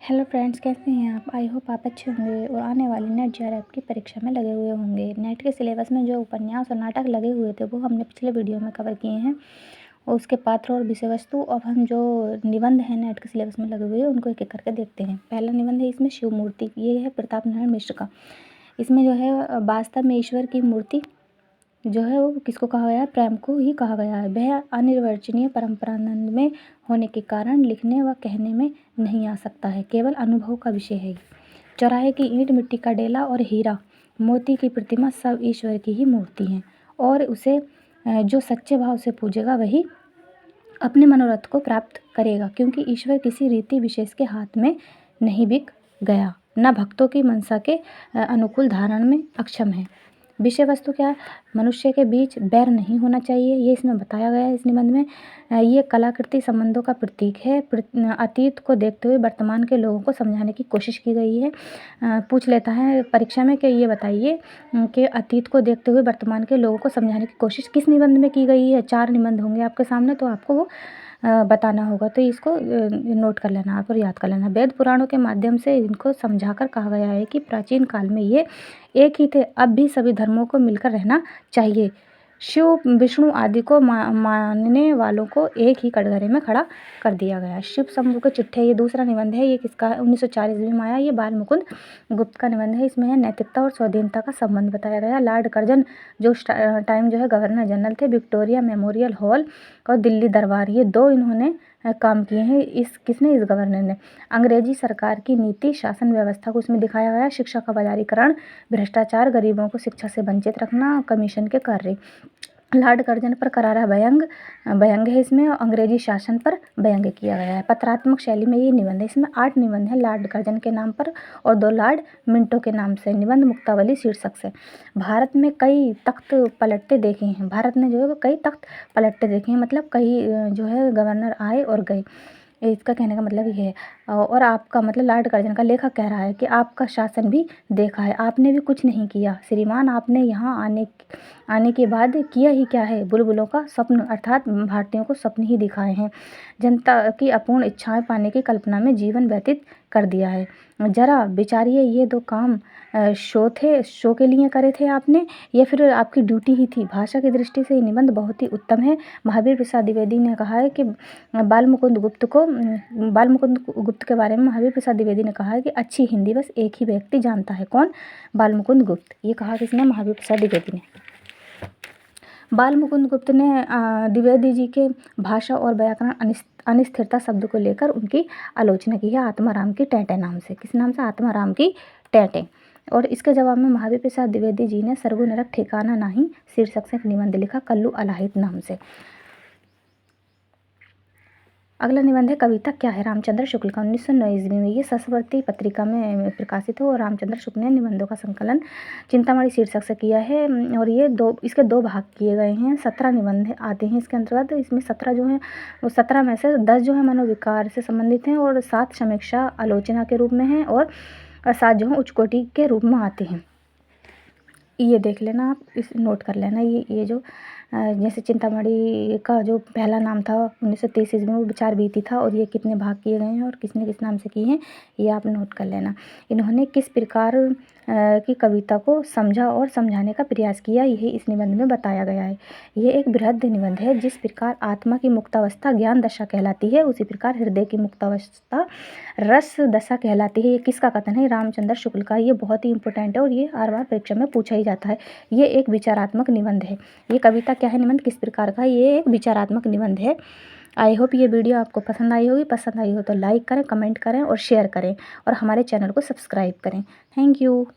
Hello friends, कैसे हैं आप। आई होप आप अच्छे होंगे और आने वाली नेट जेआरएफ की परीक्षा में लगे हुए होंगे। नेट के सिलेबस में जो उपन्यास और नाटक लगे हुए थे वो हमने पिछले वीडियो में कवर किए हैं और उसके पात्र और विषय वस्तु। अब हम जो निबंध हैं नेट के सिलेबस में लगे हुए हैं उनको एक एक करके देखते हैं। पहला निबंध है इसमें शिव मूर्ति, ये है प्रताप नारायण मिश्र का। इसमें जो है वास्तव में ईश्वर की मूर्ति जो है वो किसको कहा गया है, प्रेम को ही कहा गया है। वह अनिर्वचनीय परम्परानंद में होने के कारण लिखने व कहने में नहीं आ सकता है, केवल अनुभव का विषय है। चौराहे की ईंट, मिट्टी का डेला और हीरा मोती की प्रतिमा सब ईश्वर की ही मूर्ति हैं और उसे जो सच्चे भाव से पूजेगा वही अपने मनोरथ को प्राप्त करेगा, क्योंकि ईश्वर किसी रीति विशेष के हाथ में नहीं बिक गया, न भक्तों की मनसा के अनुकूल धारण में अक्षम है। विषय वस्तु क्या है, मनुष्य के बीच बैर नहीं होना चाहिए, ये इसमें बताया गया है इस निबंध में। ये कलाकृति संबंधों का प्रतीक है। अतीत को देखते हुए वर्तमान के लोगों को समझाने की कोशिश की गई है। पूछ लेता है परीक्षा में कि ये बताइए कि अतीत को देखते हुए वर्तमान के लोगों को समझाने की कोशिश किस निबंध में की गई है। 4 निबंध होंगे आपके सामने, तो आपको वो बताना होगा, तो इसको नोट कर लेना आप और याद कर लेना। वेद पुराणों के माध्यम से इनको समझाकर कहा गया है कि प्राचीन काल में ये एक ही थे, अब भी सभी धर्मों को मिलकर रहना चाहिए। शिव विष्णु आदि को मानने वालों को एक ही कटघरे में खड़ा कर दिया गया। शिव शंभू के चिट्ठे, ये दूसरा निबंध है। ये किसका है, 1940 में आया। ये बाल मुकुंद गुप्त का निबंध है। इसमें है नैतिकता और स्वाधीनता का संबंध बताया गया। लॉर्ड कर्जन जो टाइम जो है गवर्नर जनरल थे, विक्टोरिया मेमोरियल हॉल और दिल्ली दरबार, ये 2 इन्होंने काम किए हैं। इस गवर्नर ने अंग्रेजी सरकार की नीति शासन व्यवस्था को उसमें दिखाया गया। शिक्षा का बाजारीकरण, भ्रष्टाचार, गरीबों को शिक्षा से वंचित रखना, कमीशन के कार्य। लॉर्ड कर्जन पर करारा व्यंग है इसमें, अंग्रेजी शासन पर व्यंग किया गया है। पत्रात्मक शैली में ये निबंध है। इसमें 8 निबंध है लॉर्ड कर्जन के नाम पर और 2 लॉर्ड मिंटो के नाम से। निबंध मुक्तावली शीर्षक से। भारत में कई तख्त पलटते देखे हैं। भारत ने जो है वो कई तख्त पलटते देखे हैं, मतलब कई जो है गवर्नर आए और गए, इसका कहने का मतलब ये है। और आपका मतलब लॉर्ड कर्जन का लेखक कह रहा है कि आपका शासन भी देखा है, आपने भी कुछ नहीं किया श्रीमान, आपने यहाँ आने के बाद किया ही क्या है। बुलबुलों का स्वप्न अर्थात भारतीयों को स्वप्न ही दिखाए हैं। जनता की अपूर्ण इच्छाएं पाने की कल्पना में जीवन व्यतीत कर दिया है। जरा विचारिए, ये 2 काम शो के लिए करे थे आपने या फिर आपकी ड्यूटी ही थी। भाषा की दृष्टि से ये निबंध बहुत ही उत्तम है। महावीर प्रसाद द्विवेदी ने कहा है कि बाल मुकुंद गुप्त के बारे में महावीर प्रसाद द्विवेदी ने कहा है कि अच्छी हिंदी बस एक ही व्यक्ति जानता है। कौन? बाल मुकुंद गुप्त। ये कहा किसने? महावीर प्रसाद द्विवेदी ने। बाल मुकुंद गुप्त ने द्विवेदी जी के भाषा और व्याकरण अनिस्थिरता शब्द को लेकर उनकी आलोचना की है आत्माराम की टेंटे नाम से। किस नाम से? आत्माराम की टेंटे। और इसके जवाब में महावीर प्रसाद द्विवेदी जी ने सरगु नरक ठिकाना नाही शीर्षक से एक निबंध लिखा कल्लू अलाहित नाम से। अगला निबंध है कविता क्या है, रामचंद्र शुक्ल का। 1909 ईस्वी में ये सरस्वती पत्रिका में प्रकाशित है और रामचंद्र शुक्ल ने निबंधों का संकलन चिंतामणि शीर्षक से किया है। और ये इसके 2 भाग किए गए हैं। 17 निबंध आते हैं इसके अंतर्गत। इसमें 17 जो हैं वो 17 में से 10 जो है मनोविकार से संबंधित हैं और 7 समीक्षा आलोचना के रूप में हैं और 7 जो है उच्च कोटि के रूप में आते हैं। ये देख लेना आप, इस नोट कर लेना। ये जो जैसे चिंतामणि का जो पहला नाम था 1930 ईस्वी में, वो 4 बीती था और ये कितने भाग किए गए हैं और किसने किस नाम से किए हैं ये आप नोट कर लेना। इन्होंने किस प्रकार की कविता को समझा और समझाने का प्रयास किया, यही इस निबंध में बताया गया है। ये एक बृहद निबंध है। जिस प्रकार आत्मा की मुक्तावस्था ज्ञान दशा कहलाती है, उसी प्रकार हृदय की मुक्तावस्था रस दशा कहलाती है। ये किसका कथन है? रामचंद्र शुक्ल का। ये बहुत ही इंपॉर्टेंट है और ये हर बार परीक्षा में पूछा ही जाता है। ये एक विचारात्मक निबंध है। ये कविता क्या है, निबंध किस प्रकार का है? ये एक विचारात्मक निबंध है। आई होप ये वीडियो आपको पसंद आई होगी। पसंद आई हो तो लाइक करें, कमेंट करें और शेयर करें और हमारे चैनल को सब्सक्राइब करें। Thank you.